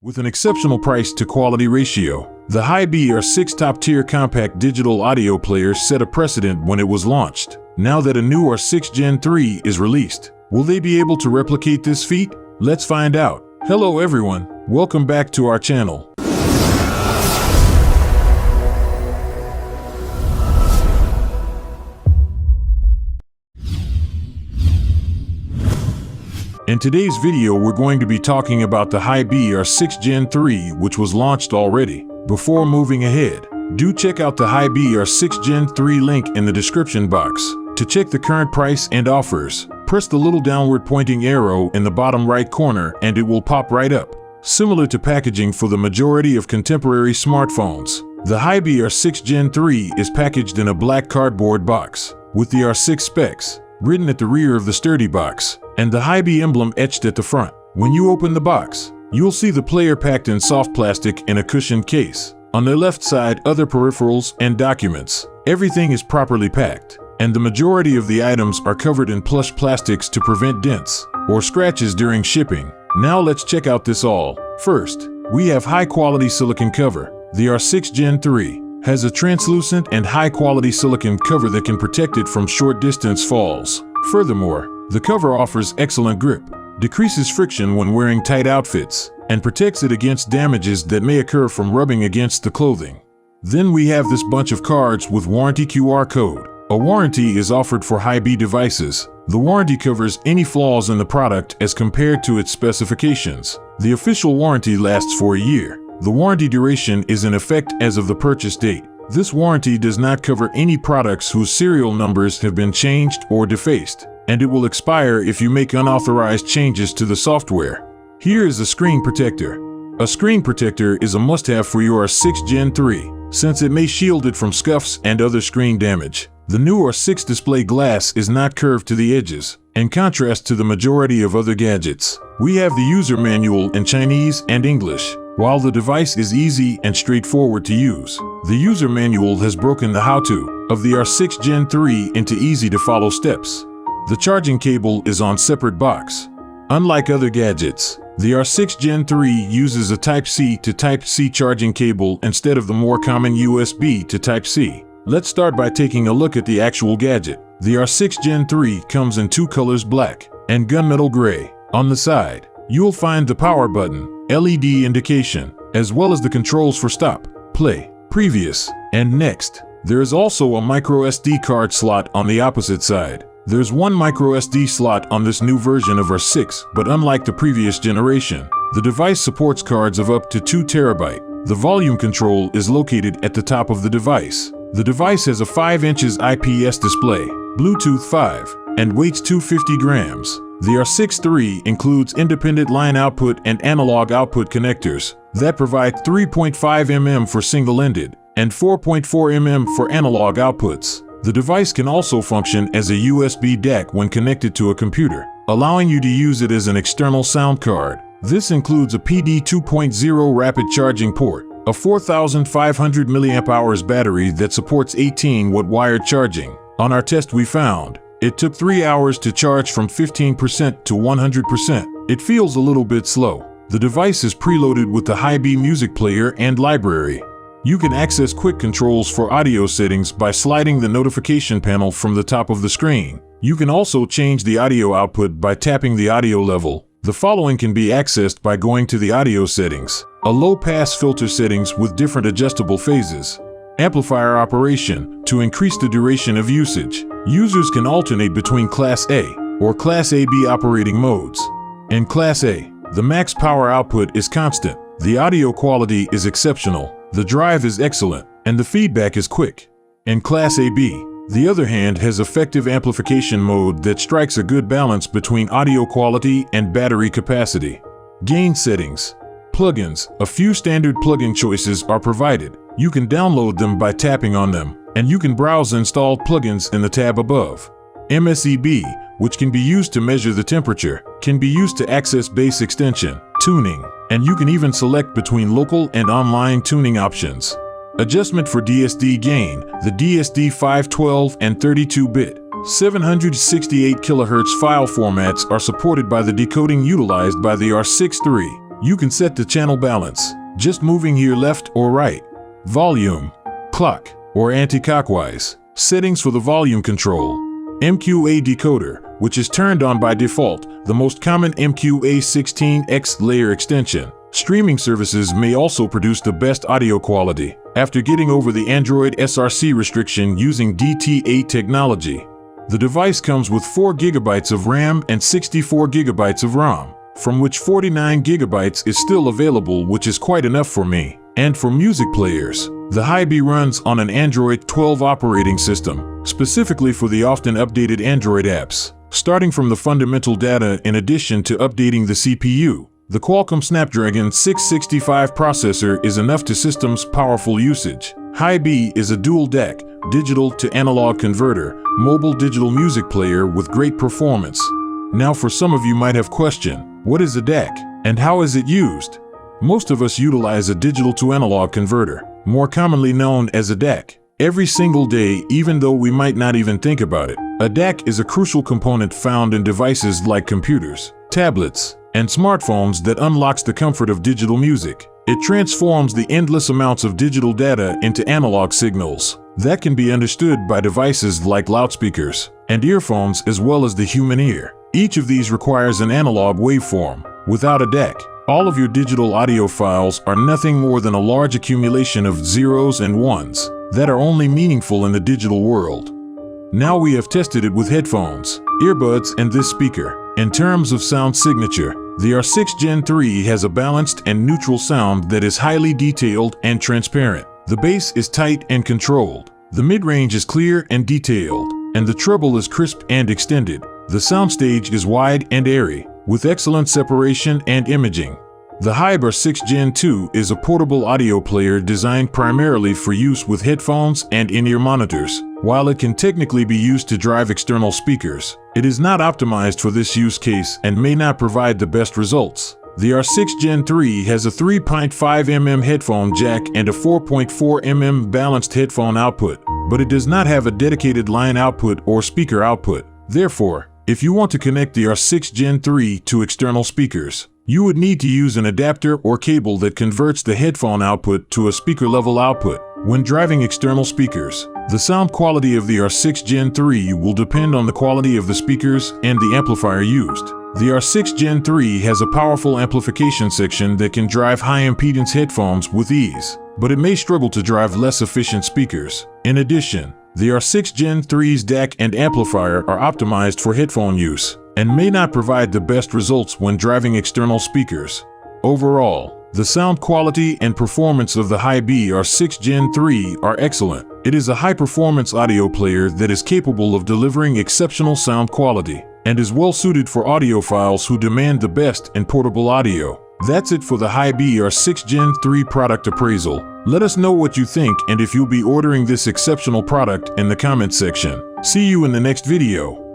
With an exceptional price to quality ratio, the HiBy R6 top-tier compact digital audio player set a precedent when it was launched. Now that a new R6 Gen 3 is released, will they be able to replicate this feat? Let's find out. Hello everyone, welcome back to our channel. In today's video, we're going to be talking about the HiBy R6 Gen 3, which was launched already. Before moving ahead, do check out the HiBy R6 Gen 3 link in the description box. To check the current price and offers, press the little downward pointing arrow in the bottom right corner and it will pop right up. Similar to packaging for the majority of contemporary smartphones, the HiBy R6 Gen 3 is packaged in a black cardboard box, with the R6 specs written at the rear of the sturdy box, and the HiBy emblem etched at the front. When you open the box, you'll see the player packed in soft plastic in a cushioned case. On the left side, other peripherals and documents. Everything is properly packed, and the majority of the items are covered in plush plastics to prevent dents or scratches during shipping. Now let's check out this all. First, we have high-quality silicone cover. The R6 Gen 3 has a translucent and high-quality silicone cover that can protect it from short-distance falls. Furthermore, the cover offers excellent grip, decreases friction when wearing tight outfits, and protects it against damages that may occur from rubbing against the clothing. Then we have this bunch of cards with warranty QR code. A warranty is offered for HiBy devices. The warranty covers any flaws in the product as compared to its specifications. The official warranty lasts for a year. The warranty duration is in effect as of the purchase date. This warranty does not cover any products whose serial numbers have been changed or defaced, and it will expire if you make unauthorized changes to the software. Here is a screen protector. A screen protector is a must-have for your R6 Gen 3, since it may shield it from scuffs and other screen damage. The new R6 display glass is not curved to the edges, in contrast to the majority of other gadgets. We have the user manual in Chinese and English. While the device is easy and straightforward to use, the user manual has broken the how-to of the R6 Gen 3 into easy-to-follow steps. The charging cable is on separate box. Unlike other gadgets, the R6 Gen 3 uses a Type-C to Type-C charging cable instead of the more common USB to Type-C. Let's start by taking a look at the actual gadget. The R6 Gen 3 comes in two colors, black and gunmetal gray. On the side, you'll find the power button, LED indication, as well as the controls for stop, play, previous, and next. There is also a micro SD card slot on the opposite side. There's one micro SD slot on this new version of R6, but unlike the previous generation, the device supports cards of up to 2 TB. The volume control is located at the top of the device. The device has a 5 inches IPS display, Bluetooth 5, and weighs 250 grams. The R6 III includes independent line output and analog output connectors that provide 3.5 mm for single-ended and 4.4 mm for analog outputs. The device can also function as a USB DAP when connected to a computer, allowing you to use it as an external sound card. This includes a PD 2.0 rapid charging port, a 4,500 mAh battery that supports 18-watt wired charging. On our test, we found it took 3 hours to charge from 15% to 100%. It feels a little bit slow. The device is preloaded with the HiBy music player and library. You can access quick controls for audio settings by sliding the notification panel from the top of the screen. You can also change the audio output by tapping the audio level. The following can be accessed by going to the audio settings. A low-pass filter settings with different adjustable phases. Amplifier operation to increase the duration of usage. Users can alternate between Class A or Class AB operating modes. In Class A, the max power output is constant. The audio quality is exceptional. The drive is excellent, and the feedback is quick. In Class AB, the other hand, has effective amplification mode that strikes a good balance between audio quality and battery capacity. Gain settings. Plugins. A few standard plugin choices are provided. You can download them by tapping on them, and you can browse installed plugins in the tab above. MSEB, which can be used to measure the temperature, can be used to access bass extension, tuning, and you can even select between local and online tuning options. Adjustment for DSD gain. The DSD 512 and 32-bit 768 kHz file formats are supported by the decoding utilized by the R6 III. You can set the channel balance, just moving here left or right. Volume, clock, or anti-clockwise. Settings for the volume control. MQA decoder, which is turned on by default, the most common MQA16X layer extension. Streaming services may also produce the best audio quality after getting over the Android SRC restriction using DTA technology. The device comes with 4 GB of RAM and 64 GB of ROM, from which 49 GB is still available, which is quite enough for me. And for music players, the HiBy runs on an Android 12 operating system, specifically for the often updated Android apps. Starting from the fundamental data, in addition to updating the CPU, the Qualcomm Snapdragon 665 processor is enough to system's powerful usage. HiBy is a dual DAC, digital to analog converter, mobile digital music player with great performance. Now for some of you might have questioned, what is a DAC and how is it used? Most of us utilize a digital to analog converter, more commonly known as a DAC, every single day, even though we might not even think about it. A DAC is a crucial component found in devices like computers, tablets, and smartphones that unlocks the comfort of digital music. It transforms the endless amounts of digital data into analog signals that can be understood by devices like loudspeakers and earphones, as well as the human ear. Each of these requires an analog waveform. Without a DAC, all of your digital audio files are nothing more than a large accumulation of zeros and ones that are only meaningful in the digital world. Now we have tested it with headphones, earbuds, and this speaker. In terms of sound signature, the R6 Gen 3 has a balanced and neutral sound that is highly detailed and transparent. The bass is tight and controlled. The mid-range is clear and detailed, and the treble is crisp and extended. The soundstage is wide and airy, with excellent separation and imaging. The HiBy R6 Gen 2 is a portable audio player designed primarily for use with headphones and in-ear monitors. While it can technically be used to drive external speakers, it is not optimized for this use case and may not provide the best results. The R6 Gen 3 has a 3.5mm headphone jack and a 4.4mm balanced headphone output, but it does not have a dedicated line output or speaker output. Therefore, if you want to connect the R6 Gen 3 to external speakers, you would need to use an adapter or cable that converts the headphone output to a speaker-level output. When driving external speakers, the sound quality of the R6 Gen 3 will depend on the quality of the speakers and the amplifier used. The R6 Gen 3 has a powerful amplification section that can drive high-impedance headphones with ease, but it may struggle to drive less efficient speakers. In addition, the R6 Gen 3's DAC and amplifier are optimized for headphone use and may not provide the best results when driving external speakers. Overall, the sound quality and performance of the HiBy R6 Gen 3 are excellent. It is a high-performance audio player that is capable of delivering exceptional sound quality and is well suited for audiophiles who demand the best in portable audio. That's it for the HiBy R6 Gen 3 product appraisal. Let us know what you think and if you'll be ordering this exceptional product in the comment section. See you in the next video.